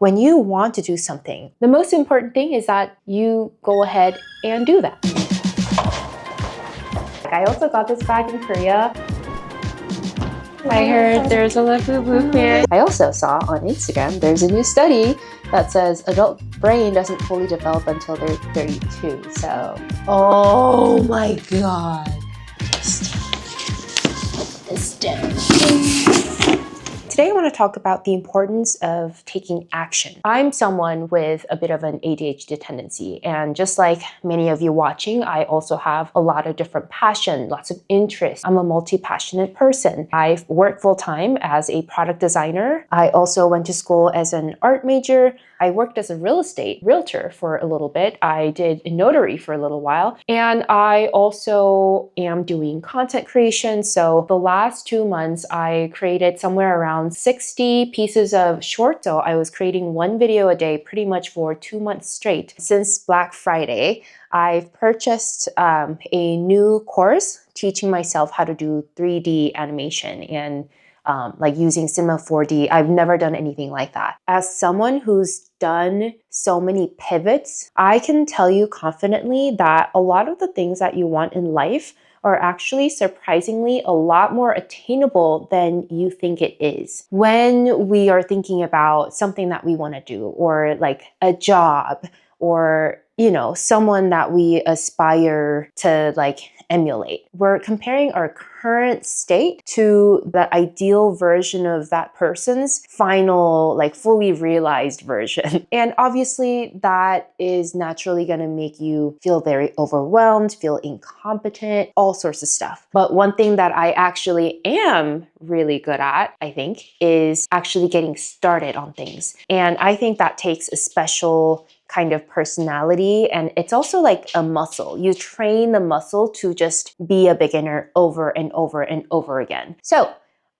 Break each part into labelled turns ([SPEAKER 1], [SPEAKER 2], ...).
[SPEAKER 1] When you want to do something, the most important thing is that you go ahead and do that. I also got this bag in Korea. I heard there's a Labubu movement. I also saw on Instagram there's a new study that says adult brain doesn't fully develop until they're 32. So, oh my god. Today I want to talk about the importance of taking action. I'm someone with a bit of an ADHD tendency, and just like many of you watching, I also have a lot of different passion, lots of interests. I'm a multi-passionate person. I've worked full-time as a product designer. I also went to school as an art major. I worked as a real estate realtor for a little bit. I did a notary for a little while. And I also am doing content creation. So the last 2 months, I created somewhere around 60 pieces of short. So I was creating one video a day pretty much for 2 months straight. Since Black Friday, I've purchased a new course teaching myself how to do 3D animation and like using Cinema 4D. I've never done anything like that. As someone who's done so many pivots, I can tell you confidently that a lot of the things that you want in life are actually surprisingly a lot more attainable than you think it is. When we are thinking about something that we want to do, or like a job, or someone that we aspire to like emulate, we're comparing our current state to the ideal version of that person's final, like fully realized version. And obviously that is naturally going to make you feel very overwhelmed, feel incompetent, all sorts of stuff. But one thing that I actually am really good at, I think, is actually getting started on things. And I think that takes a special kind of personality, and it's also like a muscle. You train the muscle to just be a beginner over and over and over again. So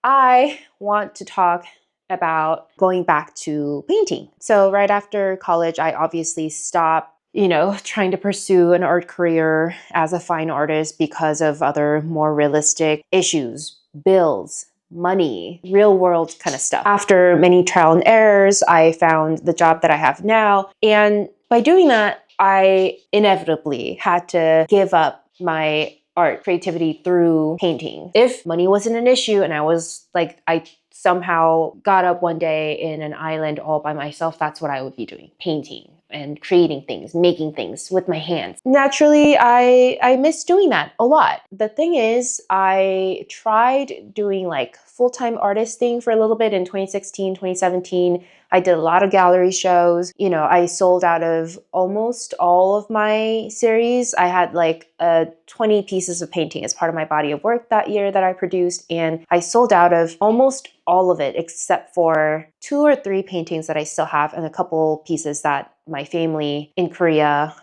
[SPEAKER 1] I want to talk about going back to painting. So right after college, I obviously stopped trying to pursue an art career as a fine artist because of other more realistic issues, bills, money, real world kind of stuff. After many trial and errors, I found the job that I have now. And by doing that, I inevitably had to give up my art creativity through painting. If money wasn't an issue and I somehow got up one day in an island all by myself, that's what I would be doing, painting and creating things, making things with my hands. Naturally, I miss doing that a lot. The thing is, I tried doing like full-time artist thing for a little bit in 2016, 2017. I did a lot of gallery shows. I sold out of almost all of my series. I had like 20 pieces of painting as part of my body of work that year that I produced, and I sold out of almost all of it except for 2 or 3 paintings that I still have and a couple pieces that my family in Korea,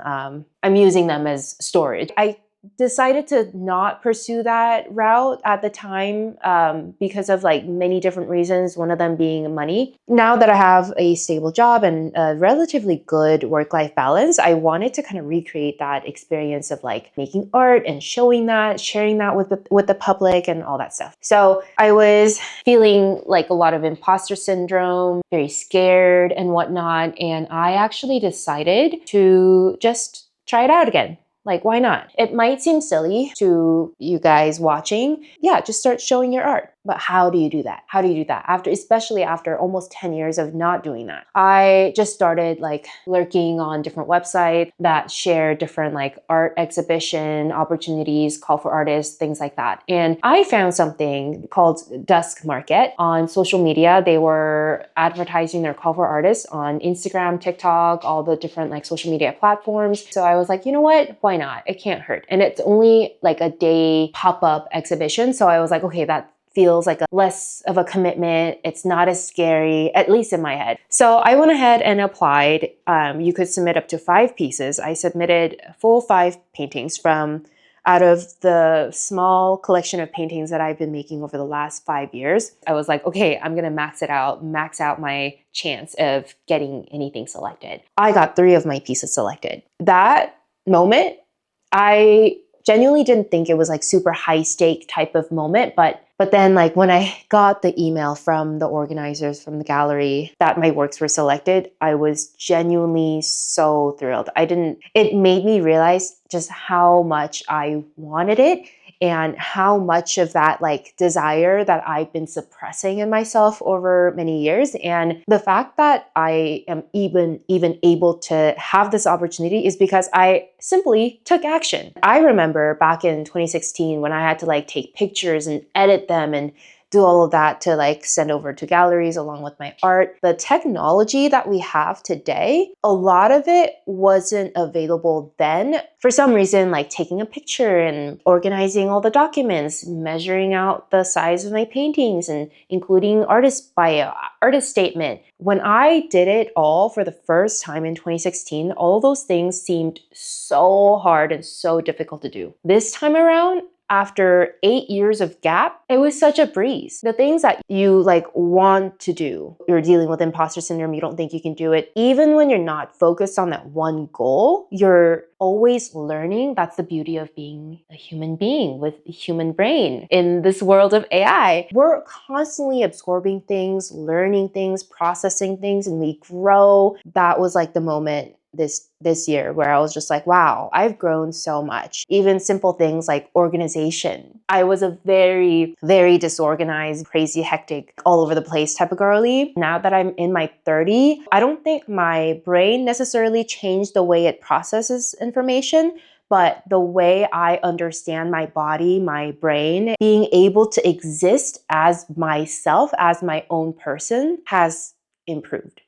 [SPEAKER 1] I'm using them as storage. I decided to not pursue that route at the time because of like many different reasons, one of them being money. Now that I have a stable job and a relatively good work-life balance, I wanted to kind of recreate that experience of like making art and showing that, sharing that with the public and all that stuff. So I was feeling like a lot of imposter syndrome, very scared and whatnot, and I actually decided to just try it out again. Like, why not? It might seem silly to you guys watching. Yeah, just start showing your art. But how do you do that? How do you do that? Especially after almost 10 years of not doing that. I just started like lurking on different websites that share different like art exhibition opportunities, call for artists, things like that. And I found something called Dusk Market on social media. They were advertising their call for artists on Instagram, TikTok, all the different like social media platforms. So I was like, you know what? Why not? It can't hurt. And it's only like a day pop-up exhibition. So I was like, okay, that feels like less of a commitment. It's not as scary, at least in my head. So I went ahead and applied. You could submit up to 5 pieces. I submitted full 5 paintings from out of the small collection of paintings that I've been making over the last 5 years. I was like, okay, I'm gonna max out my chance of getting anything selected. I got 3 of my pieces selected. That moment, I genuinely didn't think it was like super high stake type of moment, but then like when I got the email from the organizers from the gallery that my works were selected, I was genuinely so thrilled. It made me realize just how much I wanted it and how much of that like desire that I've been suppressing in myself over many years. And the fact that I am even able to have this opportunity is because I simply took action. I remember back in 2016 when I had to like take pictures and edit them and do all of that to like send over to galleries along with my art. The technology that we have today, a lot of it wasn't available then. For some reason, like taking a picture and organizing all the documents, measuring out the size of my paintings and including artist bio, artist statement. When I did it all for the first time in 2016, all those things seemed so hard and so difficult to do. This time around, after 8 years of gap, it was such a breeze. The things that you like want to do, you're dealing with imposter syndrome, you don't think you can do it. Even when you're not focused on that one goal, you're always learning. That's the beauty of being a human being with a human brain in this world of AI. We're constantly absorbing things, learning things, processing things, and we grow. That was like the moment this year where I was just like, wow, I've grown so much. Even simple things like organization. I was a very, very disorganized, crazy, hectic, all over the place type of girly. Now that I'm in my 30s, I don't think my brain necessarily changed the way it processes information, but the way I understand my body, my brain, being able to exist as myself, as my own person has improved.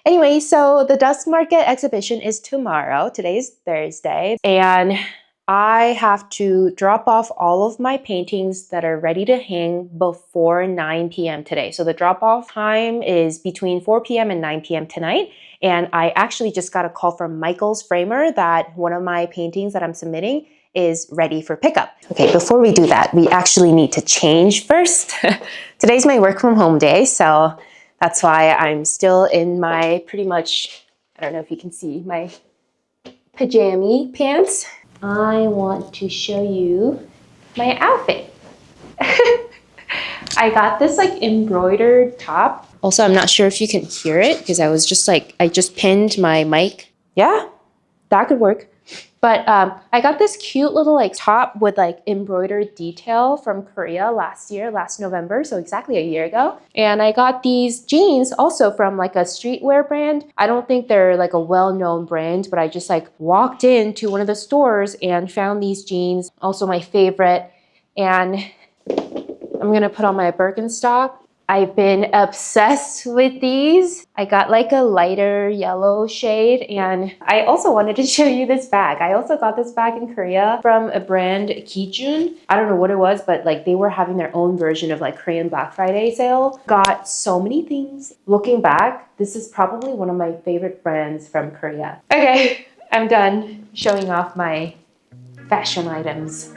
[SPEAKER 1] Anyway, so the Dusk Market exhibition is tomorrow. Today is Thursday, and I have to drop off all of my paintings that are ready to hang before 9 p.m. today. So the drop-off time is between 4 p.m. and 9 p.m. tonight. And I actually just got a call from Michael's framer that one of my paintings that I'm submitting is ready for pickup. Okay, before we do that, we actually need to change first. Today's my work from home day, so that's why I'm still in my pretty much, I don't know if you can see, my pajama pants. I want to show you my outfit. I got this like embroidered top. Also, I'm not sure if you can hear it because I was just like, I just pinned my mic. Yeah, that could work. But I got this cute little like top with like embroidered detail from Korea last November, so exactly a year ago. And I got these jeans also from like a streetwear brand. I don't think they're like a well-known brand, but I just like walked into one of the stores and found these jeans, also my favorite. And I'm gonna put on my Birkenstock. I've been obsessed with these. I got like a lighter yellow shade, and I also wanted to show you this bag. I also got this bag in Korea from a brand Kijun. I don't know what it was, but like they were having their own version of like Korean Black Friday sale. Got so many things. Looking back, this is probably one of my favorite brands from Korea. Okay, I'm done showing off my fashion items.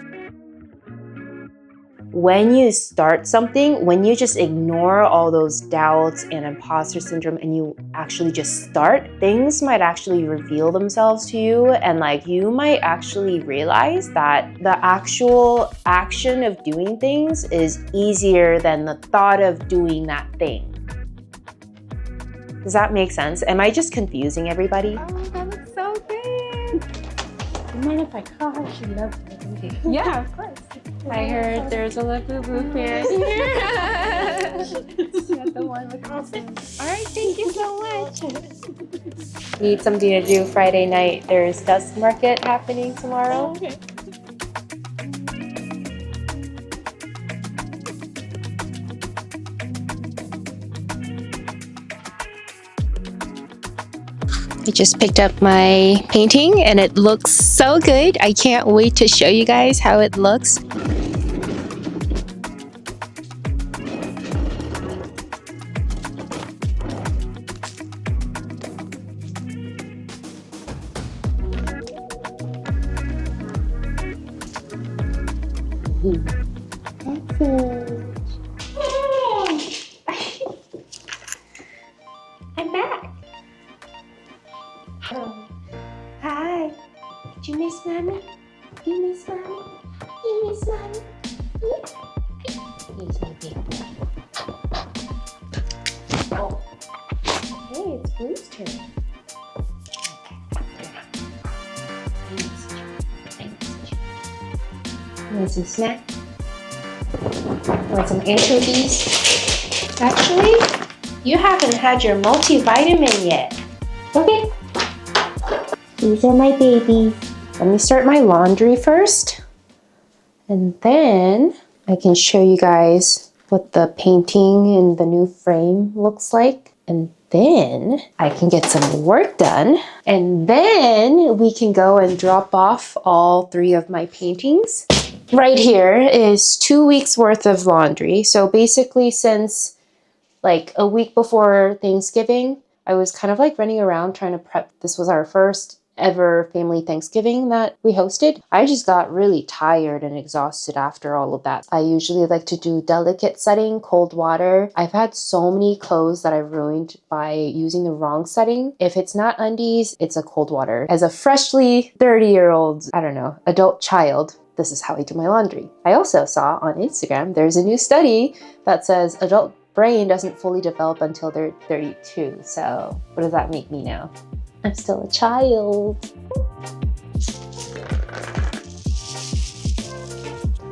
[SPEAKER 1] When you start something, when you just ignore all those doubts and imposter syndrome and you actually just start, things might actually reveal themselves to you, and like you might actually realize that the actual action of doing things is easier than the thought of doing that thing. Does that make sense? Am I just confusing everybody?
[SPEAKER 2] Oh, that looks so good. You mind if I call her? She loves it. Yeah, of course.
[SPEAKER 1] I heard there's a Labubu fan here.
[SPEAKER 2] Got the one with awesome. All right, thank you so much.
[SPEAKER 1] Need something to do Friday night. There's Dusk Market happening tomorrow.
[SPEAKER 2] Oh, okay.
[SPEAKER 1] I just picked up my painting and it looks so good. I can't wait to show you guys how it looks. I'm back. Hi. Did you miss Mommy? You miss mommy? You miss mommy? He's my baby. Oh. Hey, it's Blue's turn. You want some snack? Want some anchovies? Actually, you haven't had your multivitamin yet. Okay. These are my babies. Let me start my laundry first. And then I can show you guys what the painting in the new frame looks like. And then I can get some work done. And then we can go and drop off all 3 of my paintings. Right here is 2 weeks worth of laundry. So basically since like a week before Thanksgiving, I was kind of like running around trying to prep. This was our first ever family Thanksgiving that we hosted. I just got really tired and exhausted after all of that. I usually like to do delicate setting, cold water. I've had so many clothes that I've ruined by using the wrong setting. If it's not undies, it's a cold water. As a freshly 30-year-old, I don't know, adult child, this is how I do my laundry. I also saw on Instagram, there's a new study that says adult brain doesn't fully develop until they're 32. So what does that make me now? I'm still a child.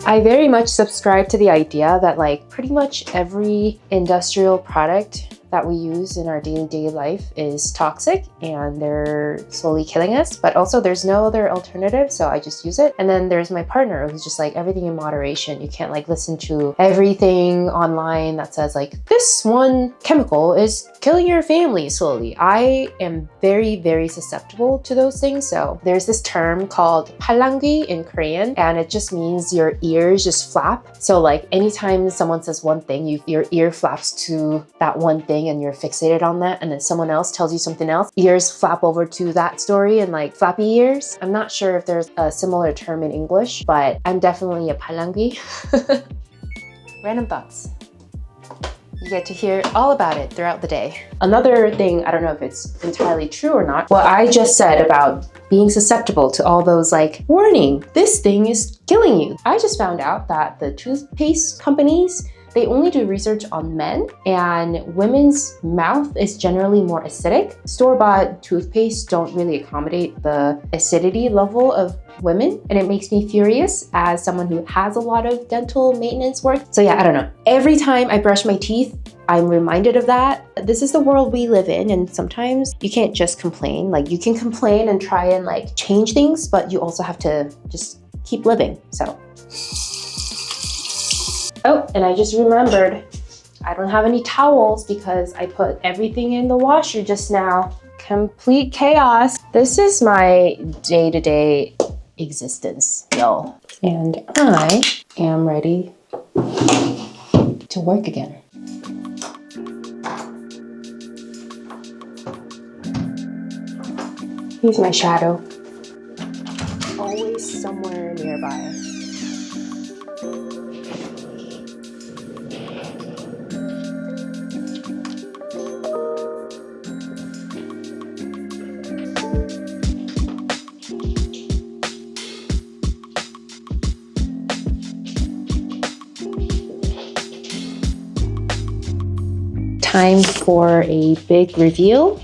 [SPEAKER 1] I very much subscribe to the idea that like pretty much every industrial product that we use in our day-to-day life is toxic and they're slowly killing us, but also there's no other alternative, so I just use it. And then there's my partner who's just like everything in moderation. You can't like listen to everything online that says like this one chemical is killing your family slowly. I am very, very susceptible to those things. So there's this term called 팔랑귀 in Korean, and it just means your ears just flap. So like anytime someone says one thing, your ear flaps to that one thing and you're fixated on that, and then someone else tells you something else, ears flap over to that story and like flappy ears. I'm not sure if there's a similar term in English, but I'm definitely a 팔랑귀. Random thoughts. You get to hear all about it throughout the day. Another thing, I don't know if it's entirely true or not, what I just said about being susceptible to all those like, warning, this thing is killing you. I just found out that the toothpaste companies, they only do research on men, and women's mouth is generally more acidic. Store-bought toothpaste don't really accommodate the acidity level of women, and it makes me furious as someone who has a lot of dental maintenance work. So yeah, I don't know. Every time I brush my teeth, I'm reminded of that. This is the world we live in, and sometimes you can't just complain. Like you can complain and try and like change things, but you also have to just keep living, so. Oh, and I just remembered, I don't have any towels because I put everything in the washer just now. Complete chaos. This is my day-to-day existence, y'all. And I am ready to work again. Here's my shadow. Always somewhere nearby. Time for a big reveal.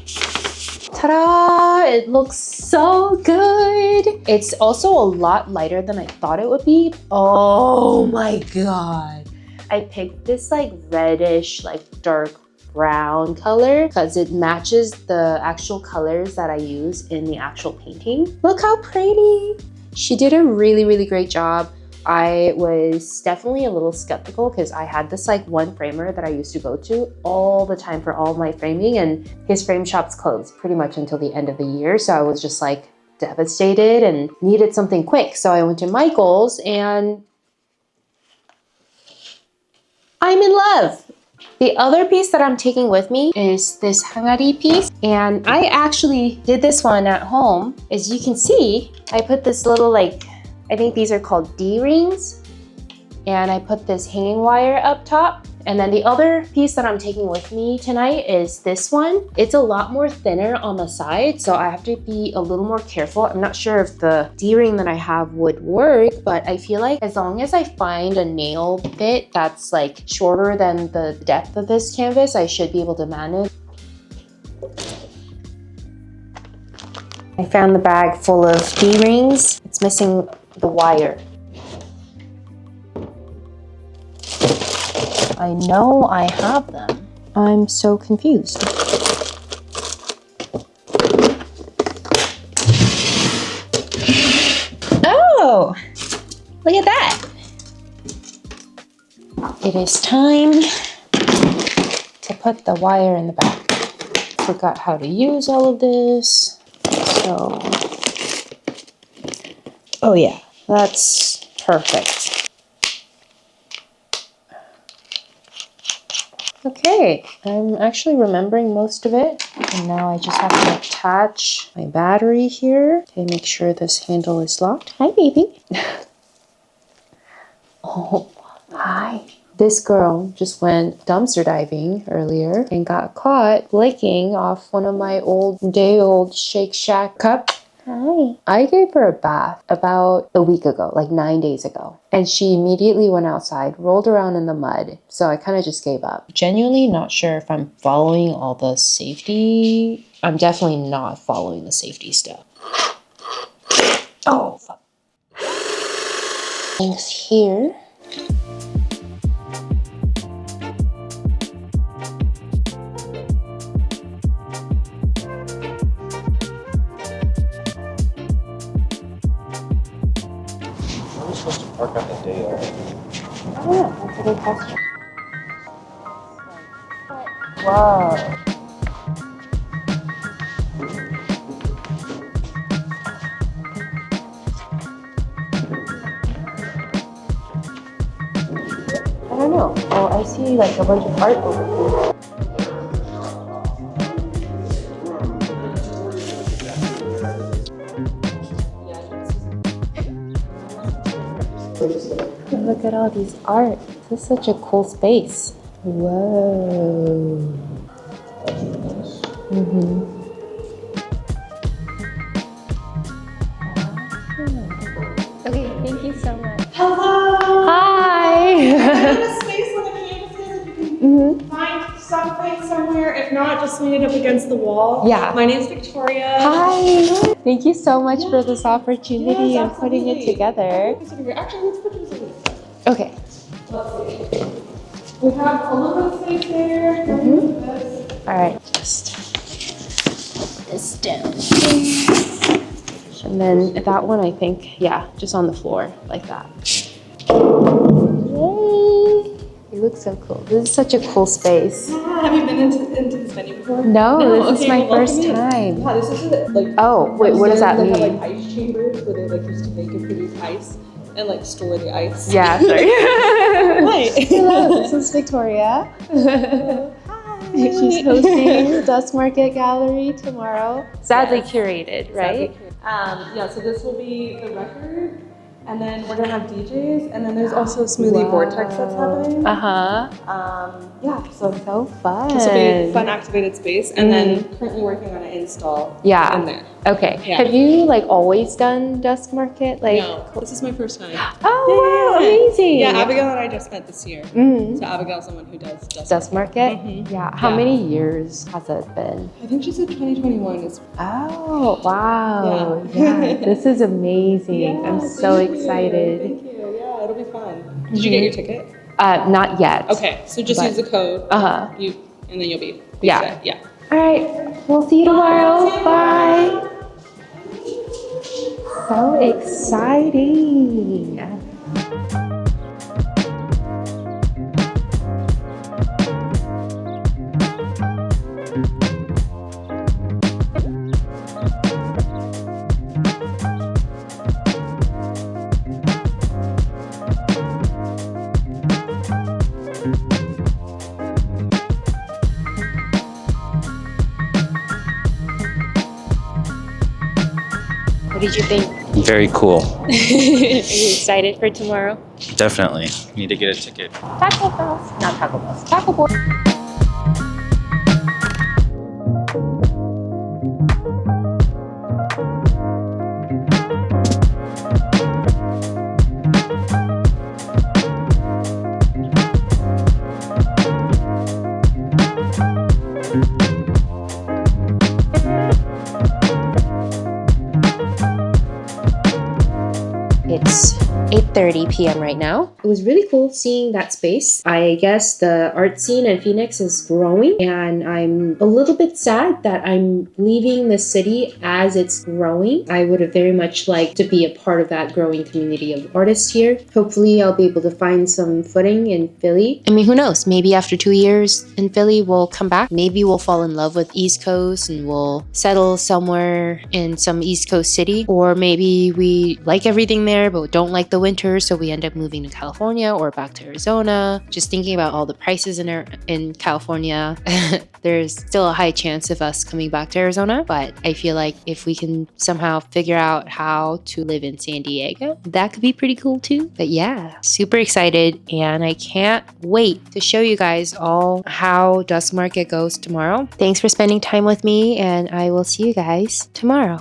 [SPEAKER 1] Ta-da! It looks so good. It's also a lot lighter than I thought it would be. Oh my god. I picked this like reddish, like dark brown color because it matches the actual colors that I use in the actual painting. Look how pretty. She did a really, really great job. I was definitely a little skeptical because I had this like one framer that I used to go to all the time for all my framing, and his frame shop's closed pretty much until the end of the year. So I was just like devastated and needed something quick. So I went to Michael's and I'm in love. The other piece that I'm taking with me is this hangari piece, and I actually did this one at home. As you can see, I put this little like, I think these are called D-rings, and I put this hanging wire up top, And then the other piece that I'm taking with me tonight is this one. It's a lot more thinner on the side, so I have to be a little more careful. I'm not sure if the D-ring that I have would work, but I feel like as long as I find a nail bit that's like shorter than the depth of this canvas, I should be able to manage. I found the bag full of D-rings. It's missing the wire. I know I have them. I'm so confused. Oh, look at that. It is time to put the wire in the back. Forgot how to use all of this. So, oh yeah, that's perfect. Okay, I'm actually remembering most of it. And now I just have to attach my battery here. Okay, make sure this handle is locked. Hi, baby. Oh, hi. This girl just went dumpster diving earlier and got caught licking off one of my day-old Shake Shack cups. Hi. I gave her a bath about a week ago, like 9 days ago. And she immediately went outside, rolled around in the mud. So I kind of just gave up. Genuinely not sure if I'm following all the safety. I'm definitely not following the safety stuff. Oh, fuck. Things here.
[SPEAKER 3] Supposed to park on the day off.
[SPEAKER 1] I don't know. That's a good question. Whoa. I don't know. Oh, I see like a bunch of art over here. Look at all these art. This is such a cool space. Whoa. Okay, thank you so much.
[SPEAKER 4] Hello!
[SPEAKER 1] Hi!
[SPEAKER 4] I'm in a space where the canvas is. If you can find someplace somewhere. If not, just lean it up against the wall.
[SPEAKER 1] Yeah.
[SPEAKER 4] My name's Victoria.
[SPEAKER 1] Hi! Thank you so much for this opportunity
[SPEAKER 4] Yes,
[SPEAKER 1] and putting it
[SPEAKER 4] absolutely.
[SPEAKER 1] together.
[SPEAKER 4] Actually, let's put this over.
[SPEAKER 1] Okay.
[SPEAKER 4] Let's see. We have a little bit of space there. This.
[SPEAKER 1] All right. Just put this down here. And then that one, I think, yeah, just on the floor like that. Yay! It looks so cool. This is such a cool space.
[SPEAKER 4] Yeah, have you been into this venue before?
[SPEAKER 1] No, this is my
[SPEAKER 4] well,
[SPEAKER 1] first
[SPEAKER 4] welcome in.
[SPEAKER 1] time.
[SPEAKER 4] Yeah, this is like.
[SPEAKER 1] Oh, wait, what does that
[SPEAKER 4] They
[SPEAKER 1] mean?
[SPEAKER 4] have like ice chambers where they like used to make and produce ice and like store the ice.
[SPEAKER 1] Yeah, sorry.
[SPEAKER 4] Hi.
[SPEAKER 1] Hello, this is Victoria. Hi. She's hosting the Dust Market Gallery tomorrow. Sadly curated, right?
[SPEAKER 4] Yeah, so this will be the record, and then we're gonna have DJs, and then there's also a smoothie vortex that's happening. Yeah, so
[SPEAKER 1] fun.
[SPEAKER 4] this will be a fun activated space, and then currently working on an install in there.
[SPEAKER 1] Okay.
[SPEAKER 4] Yeah.
[SPEAKER 1] Have you like always done Dusk Market? Like,
[SPEAKER 4] No, this is my first time.
[SPEAKER 1] oh, wow, amazing.
[SPEAKER 4] Yeah, Abigail and I just met this year. So Abigail's someone who does
[SPEAKER 1] Dusk Market? Yeah. How many years has it been?
[SPEAKER 4] I think she said 2021 is.
[SPEAKER 1] Oh, wow. Yeah, this is amazing. I'm so excited.
[SPEAKER 4] Thank you. Yeah, it'll be fun. Did you get your ticket?
[SPEAKER 1] Not yet.
[SPEAKER 4] Okay, so just use the code.
[SPEAKER 1] Uh-huh.
[SPEAKER 4] And then you'll be
[SPEAKER 1] Yeah.
[SPEAKER 4] set. Yeah.
[SPEAKER 1] All right. We'll see you tomorrow. Bye. So exciting. What did you think?
[SPEAKER 3] Very cool.
[SPEAKER 1] Are you excited for tomorrow?
[SPEAKER 3] Definitely. Need to get a ticket.
[SPEAKER 1] Taco Bells. Not Taco Bells. Taco Board. It's 8:30 p.m. right now. It was really cool seeing that space. I guess the art scene in Phoenix is growing, and I'm a little bit sad that I'm leaving the city as it's growing. I would have very much liked to be a part of that growing community of artists here. Hopefully I'll be able to find some footing in Philly. I mean, who knows? Maybe after 2 years in Philly, we'll come back. Maybe we'll fall in love with East Coast and we'll settle somewhere in some East Coast city. Or maybe we like everything there but don't like the winter, so we end up moving to California or back to Arizona. Just thinking about all the prices in California, there's still a high chance of us coming back to Arizona, but I feel like if we can somehow figure out how to live in San Diego, that could be pretty cool too. But yeah, super excited, and I can't wait to show you guys all how Dusk Market goes tomorrow. Thanks for spending time with me, and I will see you guys tomorrow.